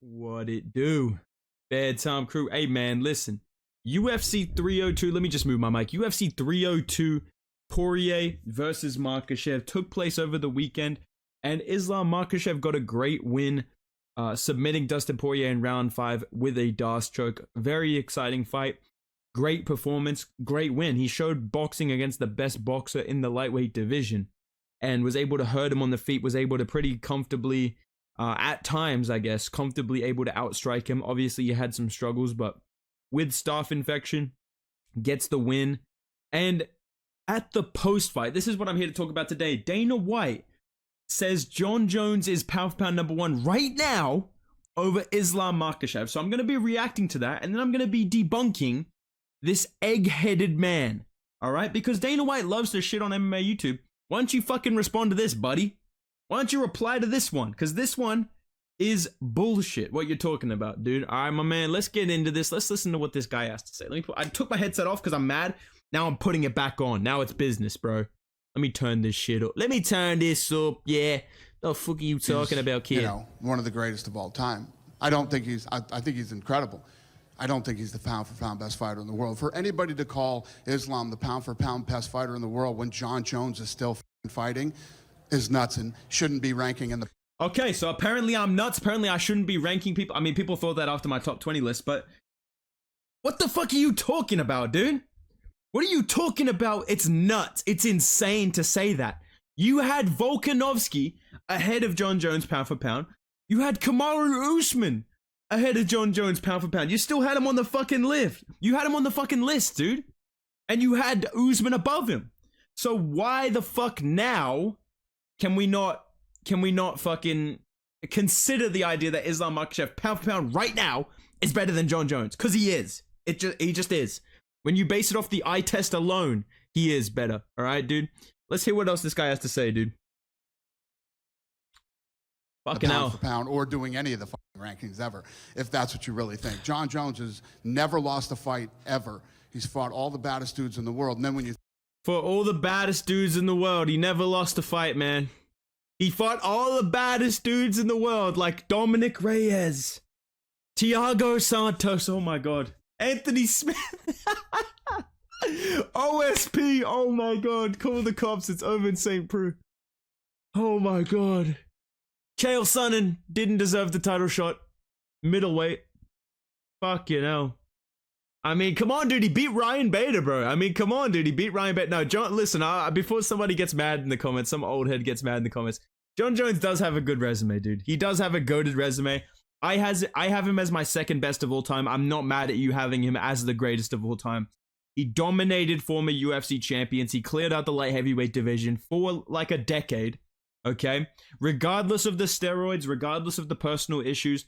What it do? Bedtime crew. Hey man, listen. UFC 302, let me just move my mic. UFC 302 Poirier versus Makhachev took place over the weekend, and Islam Makhachev got a great win, submitting Dustin Poirier in round 5 with a D'Arce choke. Very exciting fight. Great performance, great win. He showed boxing against the best boxer in the lightweight division and was able to hurt him on the feet, was able to pretty comfortably, at times, I guess, comfortably able to outstrike him. Obviously, he had some struggles, but with staph infection, gets the win. And at the post-fight, this is what I'm here to talk about today. Dana White says Jon Jones is pound for pound number 1 right now over Islam Makhachev. So I'm going to be reacting to that, and then I'm going to be debunking this egg-headed man, all right? Because Dana White loves to shit on MMA YouTube. Why don't you fucking respond to this, buddy? Why don't you reply to this one? Because this one is bullshit, what you're talking about, dude. All right, my man, let's get into this. Let's listen to what this guy has to say. I took my headset off because I'm mad. Now I'm putting it back on. Now it's business, bro. Let me turn this shit up. Let me turn this up, yeah. The fuck are you talking about, kid? You know, one of the greatest of all time. I think he's incredible. I don't think he's the pound-for-pound best fighter in the world. For anybody to call Islam the pound-for-pound best fighter in the world when Jon Jones is still fighting is nuts and shouldn't be ranking in the... Okay, so apparently I'm nuts. Apparently I shouldn't be ranking people. I mean, people thought that after my top 20 list, but... What the fuck are you talking about, dude? What are you talking about? It's nuts. It's insane to say that. You had Volkanovski ahead of Jon Jones pound for pound. You had Kamaru Usman ahead of Jon Jones pound for pound. You still had him on the fucking list. You had him on the fucking list, dude. And you had Usman above him. So why the fuck now can we not fucking consider the idea that Islam Makhachev pound for pound right now is better than Jon Jones? Because he is. He just is. When you base it off the eye test alone, he is better. All right, dude? Let's hear what else this guy has to say, dude. Fucking hell. Pound for pound or doing any of the rankings ever, if that's what you really think. Jon Jones has never lost a fight ever. He's fought all the baddest dudes in the world. And then when you... For all the baddest dudes in the world, he never lost a fight, man. He fought all the baddest dudes in the world, like Dominic Reyes, Thiago Santos, oh my god, Anthony Smith, OSP, oh my god, call the cops, it's over in St. Preux. Oh my god. Chael Sonnen didn't deserve the title shot. Middleweight. Fucking hell. I mean, come on, dude. He beat Ryan Bader, bro. I mean, come on, dude. He beat Ryan Bader. No, John, listen, before somebody gets mad in the comments, some old head gets mad in the comments, Jon Jones does have a good resume, dude. He does have a goated resume. I have him as my second best of all time. I'm not mad at you having him as the greatest of all time. He dominated former UFC champions. He cleared out the light heavyweight division for like a decade. Okay, regardless of the steroids, regardless of the personal issues,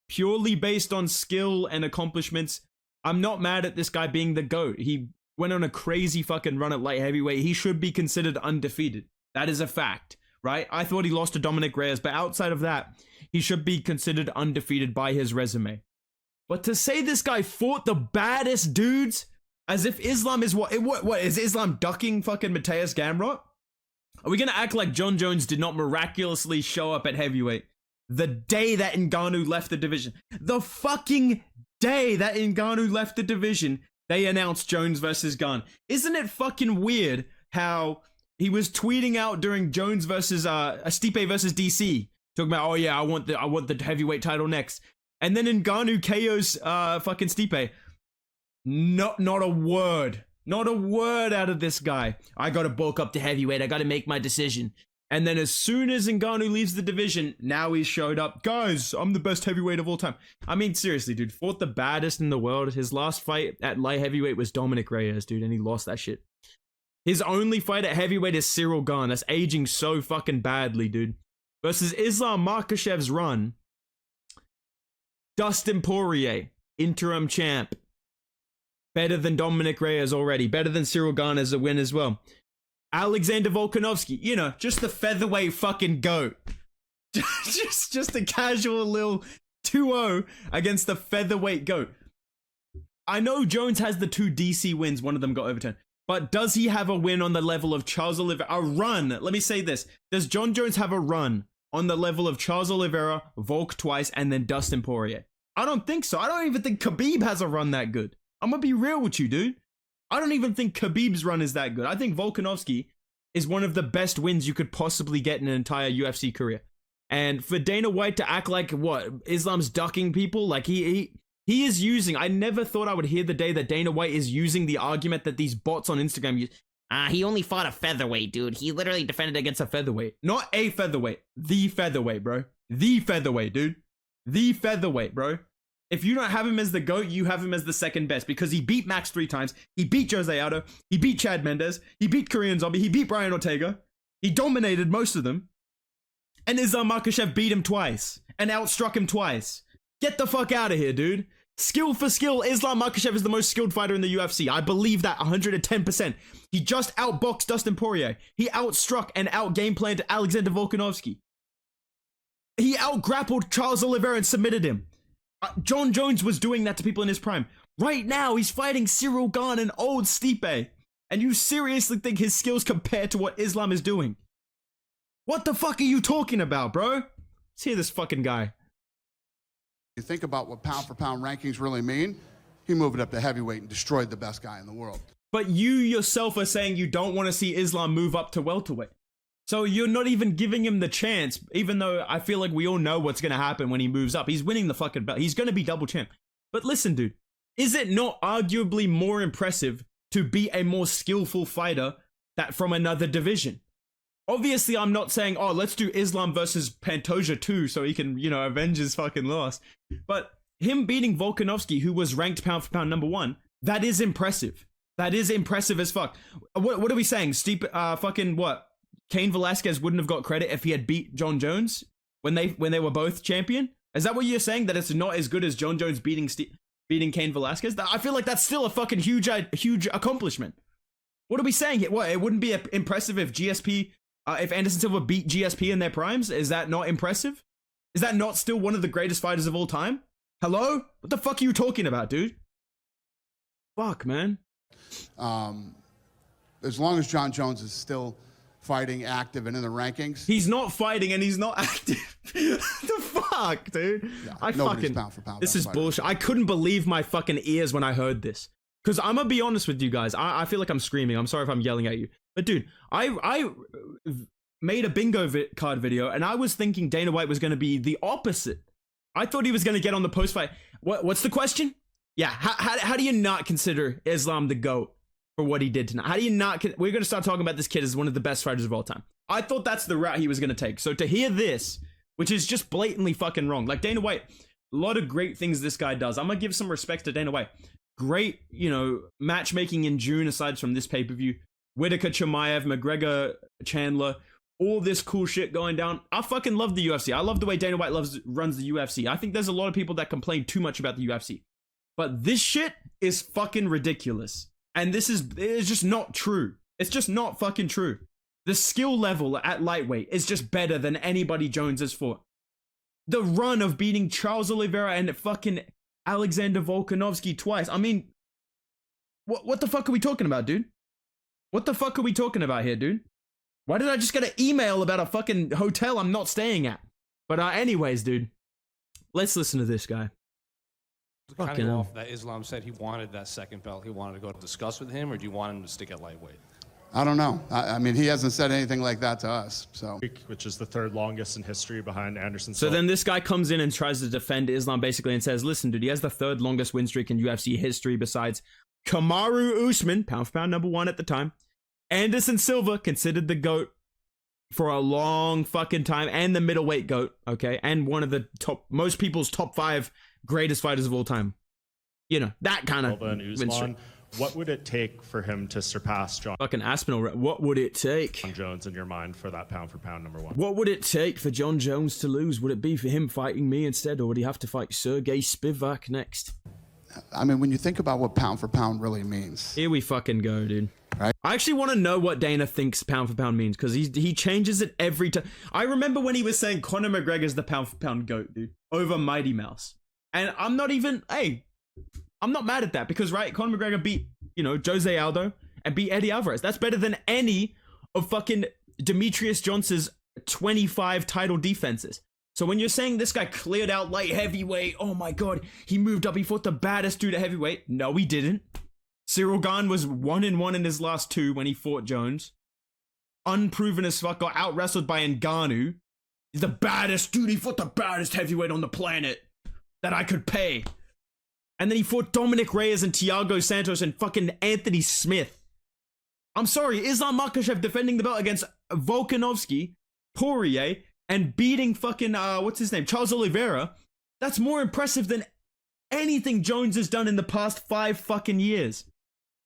purely based on skill and accomplishments, I'm not mad at this guy being the GOAT. He went on a crazy fucking run at light heavyweight. He should be considered undefeated. That is a fact, right? I thought he lost to Dominic Reyes, but outside of that, he should be considered undefeated by his resume. But to say this guy fought the baddest dudes as if Islam is what is Islam ducking fucking Mateus Gamrot? Are we going to act like Jon Jones did not miraculously show up at heavyweight the day that Ngannou left the division? The fucking day that Ngannou left the division, they announced Jones versus Gunn. Isn't it fucking weird how he was tweeting out during Jones versus Stipe versus DC, talking about, oh yeah, I want the heavyweight title next, and then Ngannou KOs fucking Stipe. Not a word. Not a word out of this guy. I gotta bulk up to heavyweight. I gotta make my decision. And then as soon as Ngannou leaves the division, now he's showed up. Guys, I'm the best heavyweight of all time. I mean, seriously, dude. Fought the baddest in the world. His last fight at light heavyweight was Dominic Reyes, dude. And he lost that shit. His only fight at heavyweight is Cyril Gane. That's aging so fucking badly, dude. Versus Islam Makhachev's run. Dustin Poirier, interim champ. Better than Dominic Reyes already. Better than Cyril Gane as a win as well. Alexander Volkanovski, you know, just the featherweight fucking GOAT. just a casual little 2-0 against the featherweight GOAT. I know Jones has the 2 DC wins, one of them got overturned. But does he have a win on the level of Charles Oliveira? A run. Let me say this. Does Jon Jones have a run on the level of Charles Oliveira, Volk twice, and then Dustin Poirier? I don't think so. I don't even think Khabib has a run that good. I'm gonna be real with you, dude. I don't even think Khabib's run is that good. I think Volkanovski is one of the best wins you could possibly get in an entire UFC career. And for Dana White to act like, what, Islam's ducking people? Like, he is using, I never thought I would hear the day that Dana White is using the argument that these bots on Instagram use. He only fought a featherweight, dude. He literally defended against a featherweight. Not a featherweight. The featherweight, bro. The featherweight, dude. The featherweight, bro. If you don't have him as the GOAT, you have him as the second best because he beat Max 3 times. He beat Jose Aldo. He beat Chad Mendes. He beat Korean Zombie. He beat Brian Ortega. He dominated most of them. And Islam Makhachev beat him twice and outstruck him twice. Get the fuck out of here, dude. Skill for skill, Islam Makhachev is the most skilled fighter in the UFC. I believe that 110%. He just outboxed Dustin Poirier. He outstruck and out-gameplanned Alexander Volkanovski. He out-grappled Charles Oliveira and submitted him. Jon Jones was doing that to people in his prime. Right now, he's fighting Cyril Gane and old Stipe. And you seriously think his skills compare to what Islam is doing? What the fuck are you talking about, bro? Let's hear this fucking guy. You think about what pound for pound rankings really mean, he moved it up to heavyweight and destroyed the best guy in the world. But you yourself are saying you don't want to see Islam move up to welterweight. So you're not even giving him the chance, even though I feel like we all know what's going to happen when he moves up. He's winning the fucking belt. He's going to be double champ. But listen, dude, is it not arguably more impressive to beat a more skillful fighter that from another division? Obviously, I'm not saying, oh, let's do Islam versus Pantoja 2 so he can, you know, avenge his fucking loss. But him beating Volkanovski, who was ranked pound for pound #1, that is impressive. That is impressive as fuck. What are we saying? Fucking what? Cain Velasquez wouldn't have got credit if he had beat Jon Jones when they were both champion? Is that what you're saying? That it's not as good as Jon Jones beating Cain Velasquez? I feel like that's still a fucking huge accomplishment. What are we saying here? What, it wouldn't be impressive if if Anderson Silva beat GSP in their primes? Is that not impressive? Is that not still one of the greatest fighters of all time? Hello? What the fuck are you talking about, dude? Fuck, man. As long as Jon Jones is still fighting, active, and in the rankings. He's not fighting and he's not active. The fuck, dude? Yeah, I nobody's fucking... pound for pound This is fighter. bullshit. I couldn't believe my fucking ears when I heard this. Because I'm gonna be honest with you guys. I feel like I'm screaming. I'm sorry if I'm yelling at you. But dude, I made a bingo card video and I was thinking Dana White was gonna be the opposite. I thought he was gonna get on the post-fight. What's the question? Yeah, how do you not consider Islam the GOAT for what he did tonight? How do you not... We're gonna start talking about this kid as one of the best fighters of all time. I thought that's the route he was gonna take. So to hear this, which is just blatantly fucking wrong. Like Dana White, a lot of great things this guy does. I'm gonna give some respect to Dana White. Great, you know, matchmaking in June aside from this pay-per-view. Whitaker, Chimaev, McGregor, Chandler, all this cool shit going down. I fucking love the UFC. I love the way Dana White runs the UFC. I think there's a lot of people that complain too much about the UFC. But this shit is fucking ridiculous. And it's just not true. It's just not fucking true. The skill level at lightweight is just better than anybody Jones has fought. The run of beating Charles Oliveira and fucking Alexander Volkanovski twice. I mean, what the fuck are we talking about, dude? What the fuck are we talking about here, dude? Why did I just get an email about a fucking hotel I'm not staying at? But anyways, dude, let's listen to this guy. Kind of off that Islam said he wanted that second belt. He wanted to go to discuss with him, or do you want him to stick at lightweight? I don't know. I mean, he hasn't said anything like that to us. So, which is the third longest in history behind Anderson So Silva. then this guy comes in and tries to defend Islam basically and says, listen, dude, he has the third longest win streak in UFC history besides Kamaru Usman, pound for pound #1 at the time. Anderson Silva, considered the GOAT for a long fucking time, and the middleweight GOAT, okay? And one of the most people's top 5 greatest fighters of all time. You know, that kind of and Usman. What would it take for him to surpass Jon fucking Aspinall? What would it take? Jones in your mind for that pound for pound #1? What would it take for Jon Jones to lose? Would it be for him fighting me instead, or would he have to fight Sergey Spivak next? I mean, when you think about what pound for pound really means. Here we fucking go, dude. Right. I actually want to know what Dana thinks pound for pound means, because he changes it every time. I remember when he was saying Conor McGregor's the pound for pound GOAT, dude, over Mighty Mouse. And I'm not even, I'm not mad at that, because, right, Conor McGregor beat, you know, Jose Aldo and beat Eddie Alvarez. That's better than any of fucking Demetrius Johnson's 25 title defenses. So when you're saying this guy cleared out light heavyweight, oh my god, he moved up, he fought the baddest dude at heavyweight. No, he didn't. Cyril Gane was 1-1 in his last 2 when he fought Jones. Unproven as fuck, got out wrestled by Ngannou. He's the baddest dude, he fought the baddest heavyweight on the planet that I could pay. And then he fought Dominic Reyes and Thiago Santos and fucking Anthony Smith. I'm sorry, Islam Makhachev defending the belt against Volkanovski, Poirier, and beating fucking, what's his name, Charles Oliveira. That's more impressive than anything Jones has done in the past 5 fucking years.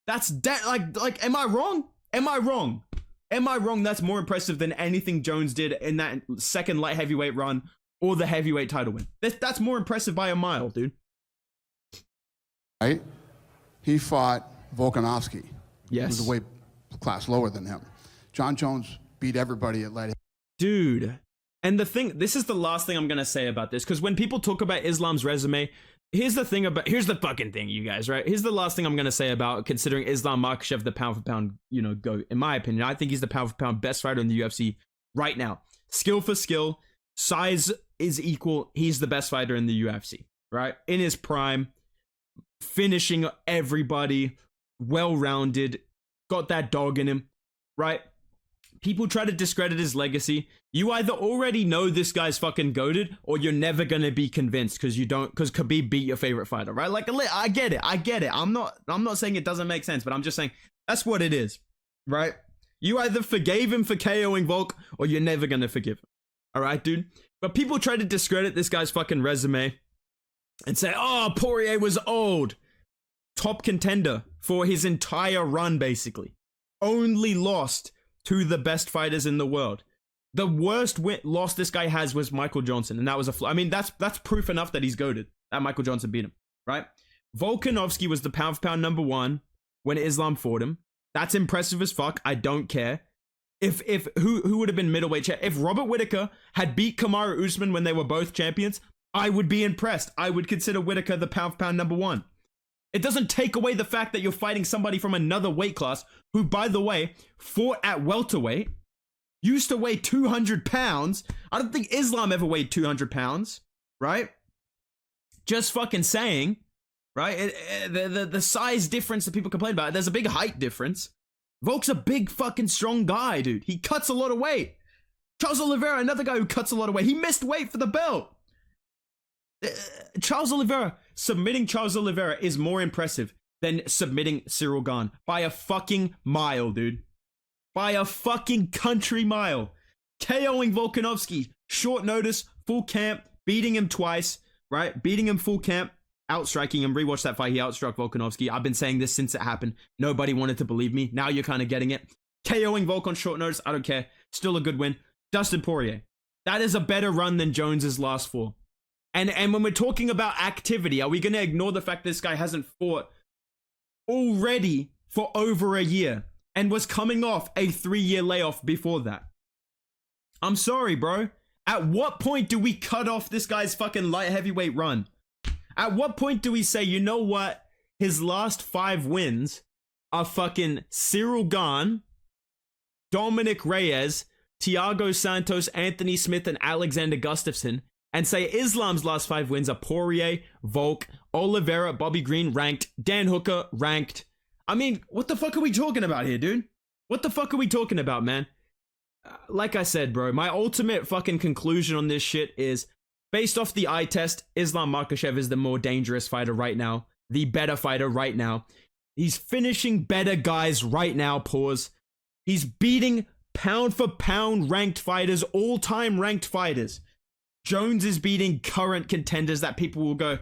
That's like, am I wrong? Am I wrong? Am I wrong? That's more impressive than anything Jones did in that second light heavyweight run or the heavyweight title win. That's more impressive by a mile, dude. Right? He fought Volkanovski. Yes. Who was a weight class lower than him. Jon Jones beat everybody at light. Dude. And this is the last thing I'm going to say about this, because when people talk about Islam's resume, here's the fucking thing, you guys, right? Here's the last thing I'm going to say about considering Islam Makhachev the pound for pound, GOAT. In my opinion, I think he's the pound for pound best fighter in the UFC right now. Skill for skill, size is equal. He's the best fighter in the UFC, right? In his prime, finishing everybody, well-rounded, got that dog in him, right? People try to discredit his legacy. You either already know this guy's fucking goated, or you're never gonna be convinced because Khabib beat your favorite fighter, right? Like, I get it. I'm not saying it doesn't make sense, but I'm just saying that's what it is, right? You either forgave him for KOing Volk, or you're never gonna forgive him. All right, dude? But people try to discredit this guy's fucking resume and say, oh, Poirier was old. Top contender for his entire run, basically. Only lost to the best fighters in the world. The worst loss this guy has was Michael Johnson, and that was that's proof enough that he's goated, that Michael Johnson beat him, right? Volkanovski was the pound for pound number 1 when Islam fought him. That's impressive as fuck. I don't care. If who would have been middleweight if Robert Whittaker had beat Kamaru Usman when they were both champions, I would be impressed. I would consider Whittaker the pound for pound number 1. It doesn't take away the fact that you're fighting somebody from another weight class who, by the way, fought at welterweight, used to weigh 200 pounds. I don't think Islam ever weighed 200 pounds, right? Just fucking saying, right? The size difference that people complain about, there's a big height difference. Volk's a big fucking strong guy, dude. He cuts a lot of weight. Charles Oliveira, another guy who cuts a lot of weight. He missed weight for the belt. Submitting Charles Oliveira is more impressive than submitting Cyril Gane by a fucking mile, dude. By a fucking country mile. KOing Volkanovski, short notice, full camp, beating him twice, right? Beating him full camp, outstriking him. Rewatch that fight, he outstruck Volkanovski. I've been saying this since it happened. Nobody wanted to believe me. Now you're kind of getting it. KOing Volk on short notice, I don't care. Still a good win. Dustin Poirier. That is a better run than Jones's last 4. And when we're talking about activity, are we going to ignore the fact this guy hasn't fought already for over a year and was coming off a 3-year layoff before that? I'm sorry, bro. At what point do we cut off this guy's fucking light heavyweight run? At what point do we say, you know what? His last 5 wins are fucking Cyril Gane, Dominic Reyes, Thiago Santos, Anthony Smith, and Alexander Gustafsson. And say Islam's last 5 wins are Poirier, Volk, Oliveira, Bobby Green, ranked, Dan Hooker, ranked. I mean, what the fuck are we talking about here, dude? What the fuck are we talking about, man? Like I said, bro, my ultimate fucking conclusion on this shit is, based off the eye test, Islam Makhachev is the more dangerous fighter right now. The better fighter right now. He's finishing better guys right now, pause. He's beating pound for pound ranked fighters, all-time ranked fighters. Jones is beating current contenders that people will go,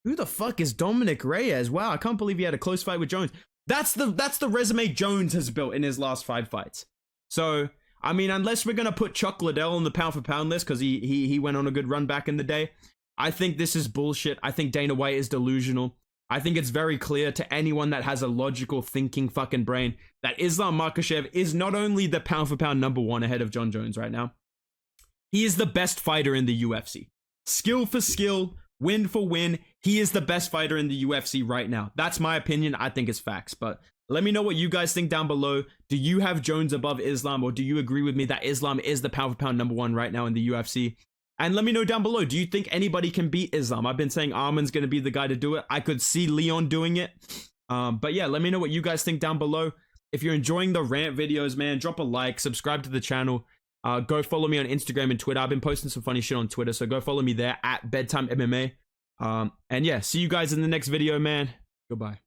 who the fuck is Dominic Reyes? Wow, I can't believe he had a close fight with Jones. That's the resume Jones has built in his last 5 fights. So, I mean, unless we're going to put Chuck Liddell on the pound for pound list because he went on a good run back in the day, I think this is bullshit. I think Dana White is delusional. I think it's very clear to anyone that has a logical thinking fucking brain that Islam Makhachev is not only the pound for pound number 1 ahead of Jon Jones right now, he is the best fighter in the UFC. Skill for skill, win for win, he is the best fighter in the UFC right now. That's my opinion. I think it's facts, but Let me know what you guys think down below. Do you have Jones above Islam, or do you agree with me that Islam is the pound for pound #1 right now in the UFC? And let me know down below, do you think anybody can beat Islam? I've been saying Arman's going to be the guy to do it. I could see Leon doing it. But yeah, let me know what you guys think down below. If you're enjoying the rant videos, man, drop a like, subscribe to the channel. Go follow me on Instagram and Twitter. I've been posting some funny shit on Twitter, so go follow me there at Bedtime MMA. And yeah, see you guys in the next video, man. Goodbye.